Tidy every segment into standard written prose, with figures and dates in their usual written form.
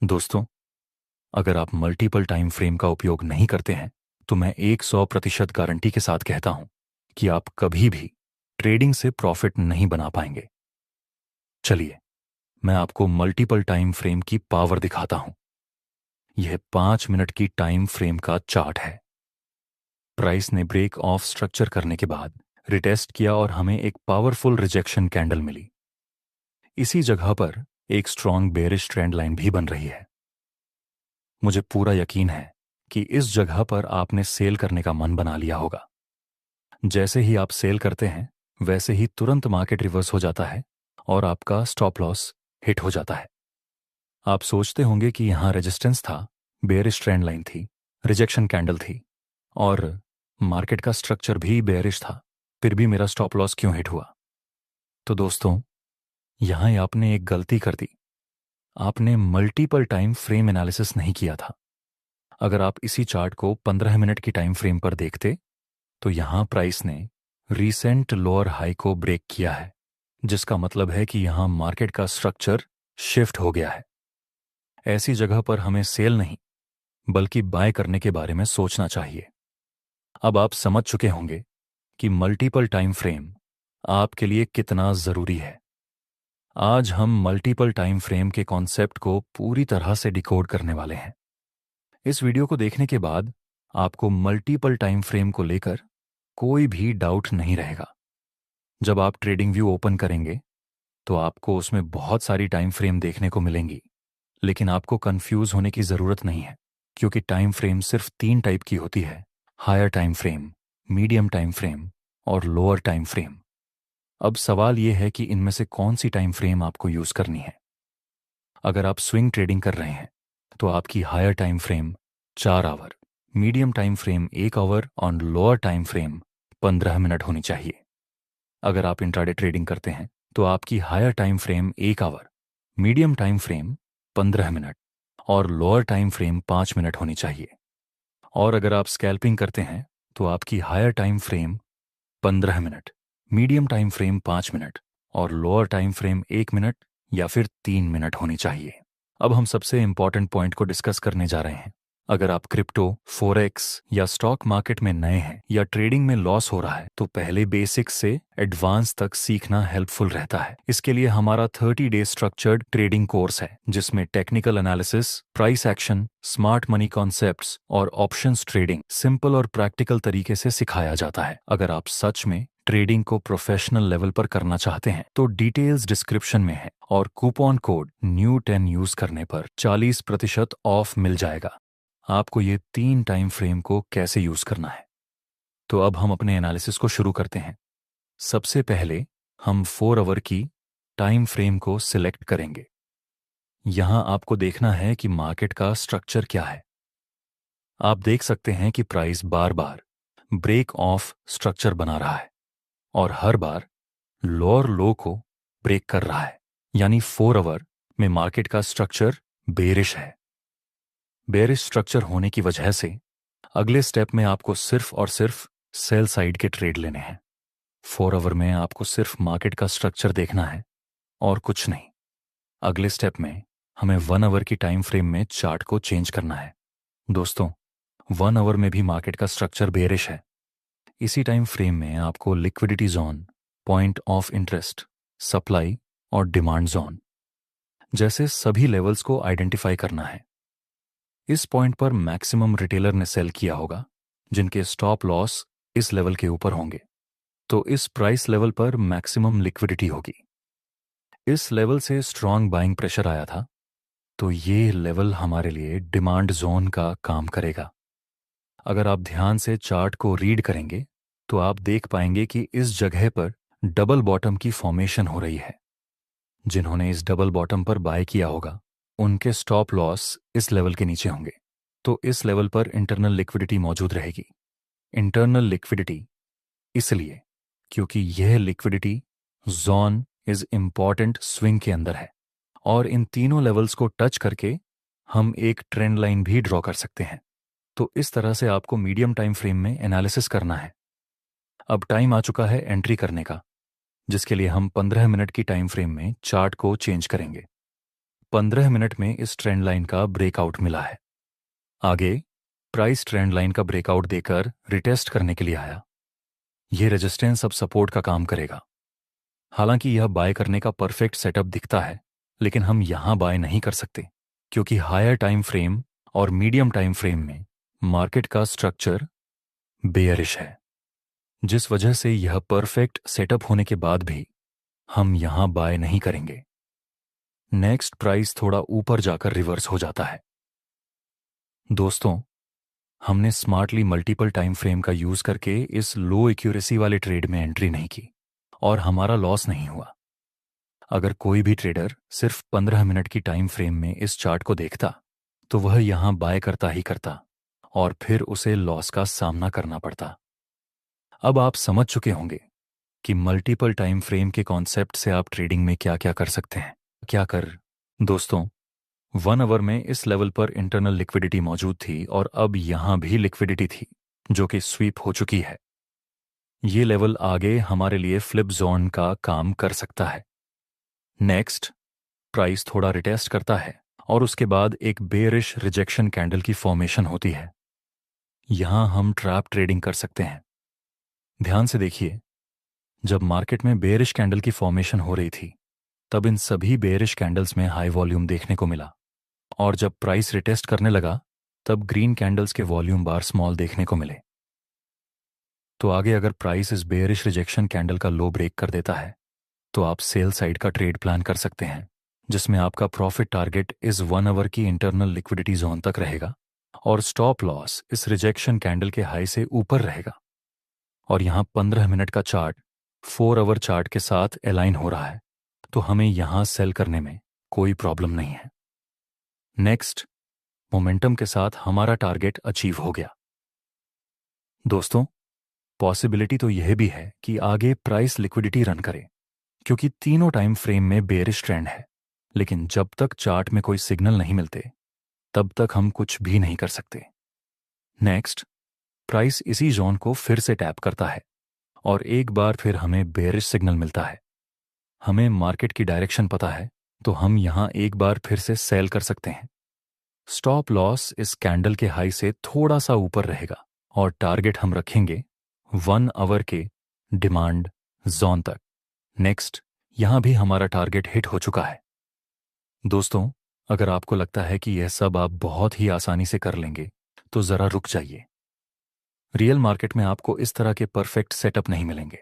दोस्तों, अगर आप मल्टीपल टाइम फ्रेम का उपयोग नहीं करते हैं तो मैं 100% गारंटी के साथ कहता हूं कि आप कभी भी ट्रेडिंग से प्रॉफिट नहीं बना पाएंगे। चलिए, मैं आपको मल्टीपल टाइम फ्रेम की पावर दिखाता हूं। यह 5 मिनट की टाइम फ्रेम का चार्ट है। प्राइस ने ब्रेक ऑफ स्ट्रक्चर करने के बाद रिटेस्ट किया और हमें एक पावरफुल रिजेक्शन कैंडल मिली। इसी जगह पर एक स्ट्रॉन्ग बेरिश ट्रेंड लाइन भी बन रही है। मुझे पूरा यकीन है कि इस जगह पर आपने सेल करने का मन बना लिया होगा। जैसे ही आप सेल करते हैं वैसे ही तुरंत मार्केट रिवर्स हो जाता है और आपका स्टॉप लॉस हिट हो जाता है। आप सोचते होंगे कि यहां रेजिस्टेंस था, बेयरिश ट्रेंड लाइन थी, रिजेक्शन कैंडल थी और मार्केट का स्ट्रक्चर भी बेयरिश था, फिर भी मेरा स्टॉप लॉस क्यों हिट हुआ? तो दोस्तों, यहां आपने एक गलती कर दी। आपने मल्टीपल टाइम फ्रेम एनालिसिस नहीं किया था। अगर आप इसी चार्ट को 15 मिनट की टाइम फ्रेम पर देखते तो यहां प्राइस ने रीसेंट लोअर हाई को ब्रेक किया है, जिसका मतलब है कि यहां मार्केट का स्ट्रक्चर शिफ्ट हो गया है। ऐसी जगह पर हमें सेल नहीं बल्कि बाय करने के बारे में सोचना चाहिए। अब आप समझ चुके होंगे कि मल्टीपल टाइम फ्रेम आपके लिए कितना जरूरी है। आज हम मल्टीपल टाइम फ्रेम के कॉन्सेप्ट को पूरी तरह से डिकोड करने वाले हैं। इस वीडियो को देखने के बाद आपको मल्टीपल टाइम फ्रेम को लेकर कोई भी डाउट नहीं रहेगा। जब आप ट्रेडिंग व्यू ओपन करेंगे तो आपको उसमें बहुत सारी टाइम फ्रेम देखने को मिलेंगी, लेकिन आपको कंफ्यूज होने की जरूरत नहीं है, क्योंकि टाइम फ्रेम सिर्फ 3 टाइप की होती है: higher time frame, medium time frame और लोअर टाइम फ्रेम। अब सवाल यह है कि इनमें से कौन सी टाइम फ्रेम आपको यूज करनी है। अगर आप स्विंग ट्रेडिंग कर रहे हैं तो आपकी higher time frame 4 hour, medium time frame 1 hour और लोअर टाइम फ्रेम 15 मिनट होनी चाहिए। अगर आप इंट्राडे ट्रेडिंग करते हैं तो आपकी higher time frame 1 hour, medium time frame 15 minute और लोअर टाइम फ्रेम 5 मिनट होनी चाहिए। और अगर आप स्कैल्पिंग करते हैं तो आपकी higher time frame 15 minute, medium time frame 5 minute और लोअर टाइम फ्रेम 1 मिनट या फिर 3 मिनट होनी चाहिए। अब हम सबसे इंपॉर्टेंट पॉइंट को डिस्कस करने जा रहे हैं। अगर आप क्रिप्टो, फॉरेक्स या स्टॉक मार्केट में नए हैं या ट्रेडिंग में लॉस हो रहा है तो पहले बेसिक्स से एडवांस तक सीखना हेल्पफुल रहता है। इसके लिए हमारा 30 डे स्ट्रक्चर्ड ट्रेडिंग कोर्स है, जिसमें technical analysis, price action, smart money concepts और ऑप्शंस ट्रेडिंग सिंपल और प्रैक्टिकल तरीके से सिखाया जाता है। अगर आप सच में ट्रेडिंग को प्रोफेशनल लेवल पर करना चाहते हैं तो डिटेल्स डिस्क्रिप्शन में है और कूपन कोड NEW10 यूज करने पर 40% ऑफ मिल जाएगा। आपको ये 3 टाइम फ्रेम को कैसे यूज करना है, तो अब हम अपने एनालिसिस को शुरू करते हैं। सबसे पहले हम 4 आवर की टाइम फ्रेम को सिलेक्ट करेंगे। यहां आपको देखना है कि मार्केट का स्ट्रक्चर क्या है। आप देख सकते हैं कि प्राइस बार बार ब्रेक ऑफ स्ट्रक्चर बना रहा है और हर बार लोअर लो को ब्रेक कर रहा है, यानी 4 आवर में मार्केट का स्ट्रक्चर बेरिश है। बेरिश स्ट्रक्चर होने की वजह से अगले स्टेप में आपको सिर्फ और सिर्फ सेल साइड के ट्रेड लेने हैं। 4 आवर में आपको सिर्फ मार्केट का स्ट्रक्चर देखना है और कुछ नहीं। अगले स्टेप में हमें 1 आवर की टाइम फ्रेम में चार्ट को चेंज करना है। दोस्तों, 1 आवर में भी मार्केट का स्ट्रक्चर बेरिश है। इसी टाइम फ्रेम में आपको liquidity zone, point of interest, supply और डिमांड जोन जैसे सभी लेवल्स को आइडेंटिफाई करना है। इस पॉइंट पर मैक्सिमम रिटेलर ने सेल किया होगा, जिनके स्टॉप लॉस इस लेवल के ऊपर होंगे, तो इस प्राइस लेवल पर मैक्सिमम लिक्विडिटी होगी। इस लेवल से स्ट्रांग बाइंग प्रेशर आया था, तो ये लेवल हमारे लिए डिमांड जोन का काम करेगा। अगर आप ध्यान से चार्ट को रीड करेंगे तो आप देख पाएंगे कि इस जगह पर डबल बॉटम की फॉर्मेशन हो रही है। जिन्होंने इस डबल बॉटम पर बाय किया होगा उनके स्टॉप लॉस इस लेवल के नीचे होंगे, तो इस लेवल पर इंटरनल लिक्विडिटी मौजूद रहेगी। इंटरनल लिक्विडिटी इसलिए क्योंकि यह liquidity zone is important swing के अंदर है और इन तीनों लेवल्स को टच करके हम एक ट्रेंड लाइन भी ड्रॉ कर सकते हैं। तो इस तरह से आपको मीडियम टाइम फ्रेम में एनालिसिस करना है। अब टाइम आ चुका है एंट्री करने का, जिसके लिए हम 15 मिनट की टाइम फ्रेम में चार्ट को चेंज करेंगे। 15 मिनट में इस ट्रेंड लाइन का ब्रेकआउट मिला है। आगे प्राइस ट्रेंड लाइन का ब्रेकआउट देकर रिटेस्ट करने के लिए आया। यह रेजिस्टेंस अब सपोर्ट का काम करेगा। हालांकि यह बाय करने का परफेक्ट सेटअप दिखता है, लेकिन हम यहां बाय नहीं कर सकते क्योंकि हायर टाइम फ्रेम और मीडियम टाइम फ्रेम में मार्केट का स्ट्रक्चर बेयरिश है, जिस वजह से यह परफेक्ट सेटअप होने के बाद भी हम यहां बाय नहीं करेंगे। नेक्स्ट प्राइस थोड़ा ऊपर जाकर रिवर्स हो जाता है। दोस्तों, हमने स्मार्टली मल्टीपल टाइम फ्रेम का यूज करके इस लो एक्यूरेसी वाले ट्रेड में एंट्री नहीं की और हमारा लॉस नहीं हुआ। अगर कोई भी ट्रेडर सिर्फ 15 मिनट की टाइम फ्रेम में इस चार्ट को देखता तो वह यहां बाय करता ही करता और फिर उसे लॉस का सामना करना पड़ता। अब आप समझ चुके होंगे कि मल्टीपल टाइम फ्रेम के कॉन्सेप्ट से आप ट्रेडिंग में क्या क्या कर सकते हैं। दोस्तों, 1 आवर में इस लेवल पर इंटरनल लिक्विडिटी मौजूद थी और अब यहां भी लिक्विडिटी थी जो कि स्वीप हो चुकी है। ये लेवल आगे हमारे लिए फ्लिप जोन का काम कर सकता है। नेक्स्ट प्राइस थोड़ा रिटेस्ट करता है और उसके बाद एक बेरिश रिजेक्शन कैंडल की फॉर्मेशन होती है। यहां हम ट्रैप ट्रेडिंग कर सकते हैं। ध्यान से देखिए, जब मार्केट में बेरिश कैंडल की फॉर्मेशन हो रही थी तब इन सभी बेरिश कैंडल्स में हाई वॉल्यूम देखने को मिला और जब प्राइस रिटेस्ट करने लगा तब ग्रीन कैंडल्स के वॉल्यूम बार स्मॉल देखने को मिले। तो आगे अगर प्राइस इस बेयरिश रिजेक्शन कैंडल का लो ब्रेक कर देता है तो आप सेल साइड का ट्रेड प्लान कर सकते हैं, जिसमें आपका प्रॉफिट टारगेट इस 1 आवर की इंटरनल लिक्विडिटी जोन तक रहेगा और स्टॉप लॉस इस रिजेक्शन कैंडल के हाई से ऊपर रहेगा। और यहां 15 मिनट का चार्ट 4 आवर चार्ट के साथ अलाइन हो रहा है, तो हमें यहां सेल करने में कोई प्रॉब्लम नहीं है। नेक्स्ट, मोमेंटम के साथ हमारा टारगेट अचीव हो गया। दोस्तों, पॉसिबिलिटी तो यह भी है कि आगे प्राइस लिक्विडिटी रन करे क्योंकि तीनों टाइम फ्रेम में बेरिश ट्रेंड है, लेकिन जब तक चार्ट में कोई सिग्नल नहीं मिलते तब तक हम कुछ भी नहीं कर सकते। नेक्स्ट, प्राइस इसी जोन को फिर से टैप करता है और एक बार फिर हमें बेरिश सिग्नल मिलता है। हमें मार्केट की डायरेक्शन पता है, तो हम यहां एक बार फिर से सेल कर सकते हैं। स्टॉप लॉस इस कैंडल के हाई से थोड़ा सा ऊपर रहेगा और टारगेट हम रखेंगे 1 आवर के डिमांड जोन तक। नेक्स्ट, यहां भी हमारा टारगेट हिट हो चुका है। दोस्तों, अगर आपको लगता है कि यह सब आप बहुत ही आसानी से कर लेंगे तो जरा रुक जाइए। रियल मार्केट में आपको इस तरह के परफेक्ट सेटअप नहीं मिलेंगे।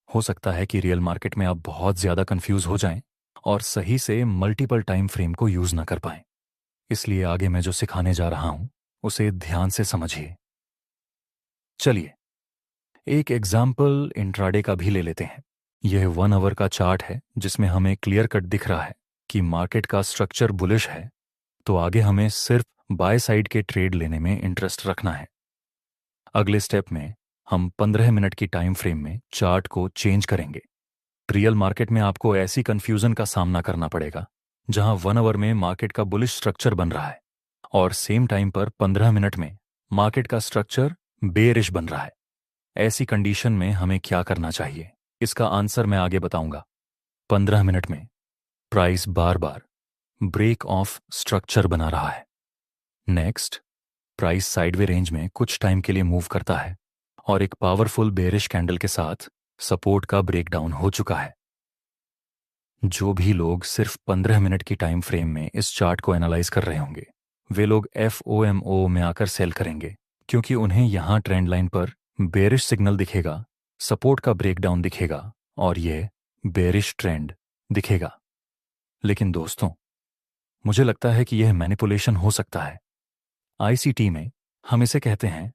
हो सकता है कि रियल मार्केट में आप बहुत ज्यादा कंफ्यूज हो जाएं और सही से मल्टीपल टाइम फ्रेम को यूज ना कर पाएं। इसलिए आगे मैं जो सिखाने जा रहा हूं उसे ध्यान से समझिए। चलिए एक एग्जाम्पल इंट्राडे का भी ले लेते हैं। यह 1 आवर का चार्ट है जिसमें हमें क्लियर कट दिख रहा है कि मार्केट का स्ट्रक्चर बुलिश है, तो आगे हमें सिर्फ बाय साइड के ट्रेड लेने में इंटरेस्ट रखना है। अगले स्टेप में हम 15 मिनट की टाइम फ्रेम में चार्ट को चेंज करेंगे। रियल मार्केट में आपको ऐसी कंफ्यूजन का सामना करना पड़ेगा जहां 1 आवर में मार्केट का बुलिश स्ट्रक्चर बन रहा है और सेम टाइम पर 15 मिनट में मार्केट का स्ट्रक्चर बेरिश बन रहा है। ऐसी कंडीशन में हमें क्या करना चाहिए, इसका आंसर मैं आगे बताऊंगा। 15 मिनट में प्राइस बार बार ब्रेक ऑफ स्ट्रक्चर बना रहा है। नेक्स्ट, प्राइस साइडवे रेंज में कुछ टाइम के लिए मूव करता है और एक पावरफुल बेरिश कैंडल के साथ सपोर्ट का ब्रेकडाउन हो चुका है। जो भी लोग सिर्फ 15 मिनट की टाइम फ्रेम में इस चार्ट को एनालाइज कर रहे होंगे वे लोग FOMO में आकर सेल करेंगे, क्योंकि उन्हें यहां ट्रेंड लाइन पर बेरिश सिग्नल दिखेगा, सपोर्ट का ब्रेकडाउन दिखेगा और यह बेरिश ट्रेंड दिखेगा। लेकिन दोस्तों, मुझे लगता है कि यह मैनिपुलेशन हो सकता है। ICT में हम इसे कहते हैं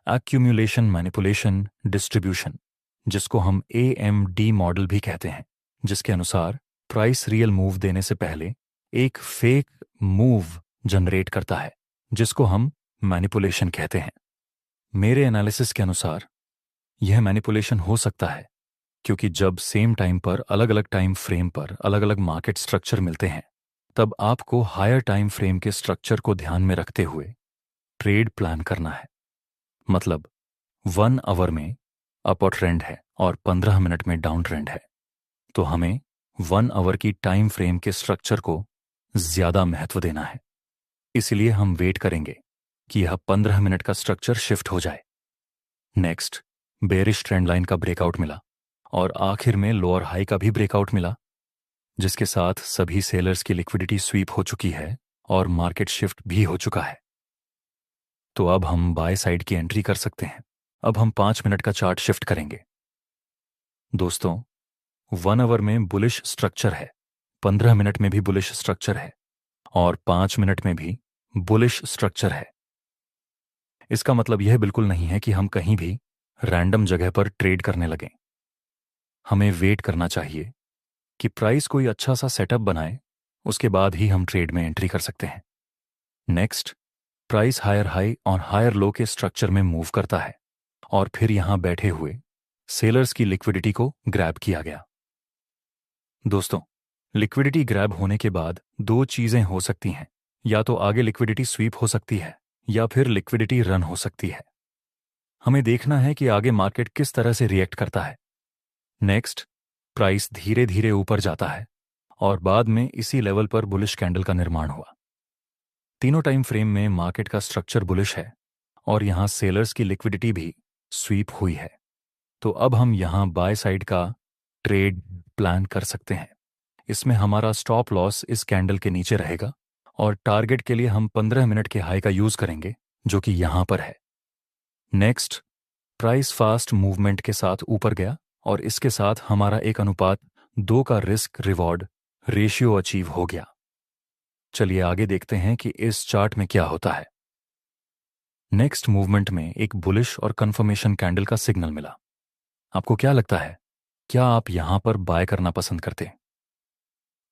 एक्यूमुलेशन मैनिपुलेशन डिस्ट्रीब्यूशन, जिसको हम AMD मॉडल भी कहते हैं, जिसके अनुसार प्राइस रियल मूव देने से पहले एक फेक मूव जनरेट करता है, जिसको हम मैनिपुलेशन कहते हैं। मेरे एनालिसिस के अनुसार यह मैनिपुलेशन हो सकता है क्योंकि जब सेम टाइम पर अलग अलग टाइम फ्रेम पर अलग अलग मार्केट स्ट्रक्चर मिलते हैं तब आपको हायर टाइम फ्रेम के स्ट्रक्चर को ध्यान में रखते हुए ट्रेड प्लान करना है। मतलब 1 आवर में अपर ट्रेंड है और 15 मिनट में डाउन ट्रेंड है, तो हमें 1 आवर की टाइम फ्रेम के स्ट्रक्चर को ज्यादा महत्व देना है। इसलिए हम वेट करेंगे कि यह 15 मिनट का स्ट्रक्चर शिफ्ट हो जाए। नेक्स्ट, बेरिश ट्रेंड लाइन का ब्रेकआउट मिला और आखिर में लोअर हाई का भी ब्रेकआउट मिला, जिसके साथ सभी सेलर्स की लिक्विडिटी स्वीप हो चुकी है और मार्केट शिफ्ट भी हो चुका है। तो अब हम बाय साइड की एंट्री कर सकते हैं। अब हम 5 मिनट का चार्ट शिफ्ट करेंगे। दोस्तों, 1 आवर में बुलिश स्ट्रक्चर है, 15 मिनट में भी बुलिश स्ट्रक्चर है और 5 मिनट में भी बुलिश स्ट्रक्चर है। इसका मतलब यह बिल्कुल नहीं है कि हम कहीं भी रैंडम जगह पर ट्रेड करने लगें। हमें वेट करना चाहिए कि प्राइस कोई अच्छा सा सेटअप बनाए, उसके बाद ही हम ट्रेड में एंट्री कर सकते हैं। नेक्स्ट, प्राइस हायर हाई और हायर लो के स्ट्रक्चर में मूव करता है और फिर यहां बैठे हुए सेलर्स की लिक्विडिटी को ग्रैब किया गया। दोस्तों, लिक्विडिटी ग्रैब होने के बाद दो चीजें हो सकती हैं। या तो आगे लिक्विडिटी स्वीप हो सकती है या फिर लिक्विडिटी रन हो सकती है। हमें देखना है कि आगे मार्केट किस तरह से रिएक्ट करता है। नेक्स्ट, प्राइस धीरे धीरे ऊपर जाता है और बाद में इसी लेवल पर बुलिश कैंडल का निर्माण हुआ। तीनों टाइम फ्रेम में मार्केट का स्ट्रक्चर बुलिश है और यहां सेलर्स की लिक्विडिटी भी स्वीप हुई है। तो अब हम यहां बाय साइड का ट्रेड प्लान कर सकते हैं। इसमें हमारा स्टॉप लॉस इस कैंडल के नीचे रहेगा और टारगेट के लिए हम 15 मिनट के हाई का यूज करेंगे, जो कि यहां पर है। नेक्स्ट, प्राइस फास्ट मूवमेंट के साथ ऊपर गया और इसके साथ हमारा एक अनुपात 2 का रिस्क रिवॉर्ड रेशियो अचीव हो गया। चलिए आगे देखते हैं कि इस चार्ट में क्या होता है। नेक्स्ट मूवमेंट में एक बुलिश और कंफर्मेशन कैंडल का सिग्नल मिला। आपको क्या लगता है, क्या आप यहां पर बाय करना पसंद करते?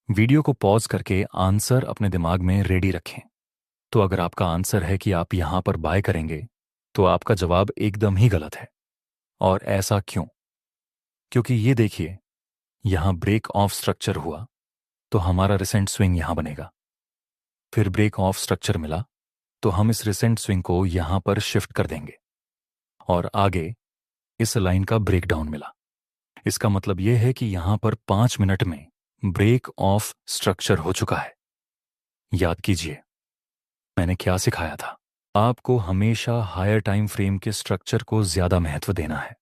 वीडियो को पॉज करके आंसर अपने दिमाग में रेडी रखें। तो अगर आपका आंसर है कि आप यहां पर बाय करेंगे, तो आपका जवाब एकदम ही गलत है। और ऐसा क्यों? क्योंकि ये देखिए, यहां ब्रेक ऑफ स्ट्रक्चर हुआ तो हमारा रिसेंट स्विंग यहां बनेगा। फिर ब्रेक ऑफ स्ट्रक्चर मिला तो हम इस रिसेंट स्विंग को यहां पर शिफ्ट कर देंगे और आगे इस लाइन का ब्रेकडाउन मिला। इसका मतलब यह है कि यहां पर 5 मिनट में ब्रेक ऑफ स्ट्रक्चर हो चुका है। याद कीजिए, मैंने क्या सिखाया था? आपको हमेशा हायर टाइम फ्रेम के स्ट्रक्चर को ज्यादा महत्व देना है।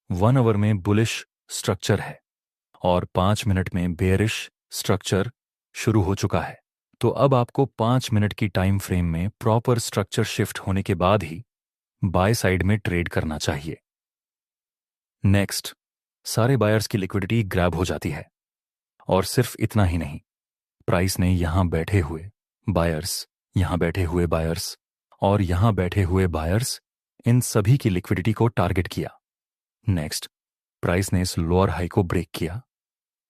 1 आवर में बुलिश स्ट्रक्चर है और 5 मिनट में बेयरिश स्ट्रक्चर शुरू हो चुका है। तो अब आपको 5 मिनट की टाइम फ्रेम में प्रॉपर स्ट्रक्चर शिफ्ट होने के बाद ही बाय साइड में ट्रेड करना चाहिए। नेक्स्ट, सारे बायर्स की लिक्विडिटी ग्रैब हो जाती है और सिर्फ इतना ही नहीं, प्राइस ने यहां बैठे हुए बायर्स, यहां बैठे हुए बायर्स और यहां बैठे हुए बायर्स, इन सभी की लिक्विडिटी को टारगेट किया। नेक्स्ट, प्राइस ने इस लोअर हाई को ब्रेक किया,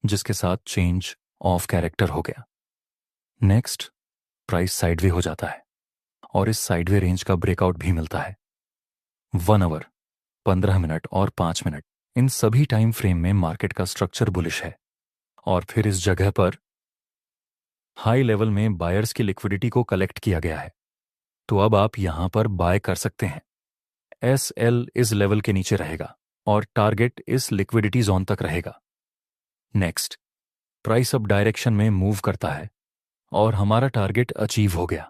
जिसके साथ चेंज ऑफ कैरेक्टर हो गया। नेक्स्ट, प्राइस साइडवे हो जाता है और इस साइडवे रेंज का ब्रेकआउट भी मिलता है। 1 आवर, 15 मिनट और 5 मिनट, इन सभी टाइम फ्रेम में मार्केट का स्ट्रक्चर बुलिश है और फिर इस जगह पर हाई लेवल में बायर्स की लिक्विडिटी को कलेक्ट किया गया है। तो अब आप यहां पर बाय कर सकते हैं। SL इस लेवल के नीचे रहेगा और टारगेट इस लिक्विडिटी जोन तक रहेगा। नेक्स्ट, प्राइस अब डायरेक्शन में मूव करता है और हमारा टारगेट अचीव हो गया।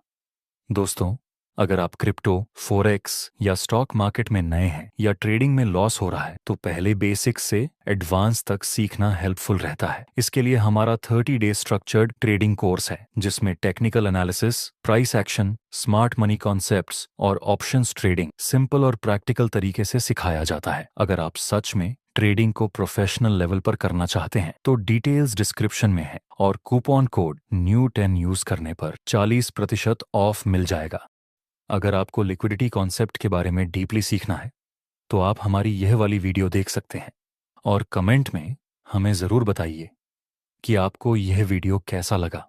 दोस्तों, अगर आप क्रिप्टो, फॉरेक्स या स्टॉक मार्केट में नए हैं या ट्रेडिंग में लॉस हो रहा है, तो पहले बेसिक्स से एडवांस तक सीखना हेल्पफुल रहता है। इसके लिए हमारा 30 डे स्ट्रक्चर्ड ट्रेडिंग कोर्स है, जिसमें technical analysis, price action, smart money concepts और ऑप्शंस ट्रेडिंग सिंपल और प्रैक्टिकल तरीके से सिखाया जाता है। अगर आप सच में ट्रेडिंग को प्रोफेशनल लेवल पर करना चाहते हैं तो डिटेल्स डिस्क्रिप्शन में है और कूपन कोड NEW10 यूज करने पर 40% ऑफ मिल जाएगा। अगर आपको लिक्विडिटी कॉन्सेप्ट के बारे में डीपली सीखना है तो आप हमारी यह वाली वीडियो देख सकते हैं और कमेंट में हमें ज़रूर बताइए कि आपको यह वीडियो कैसा लगा।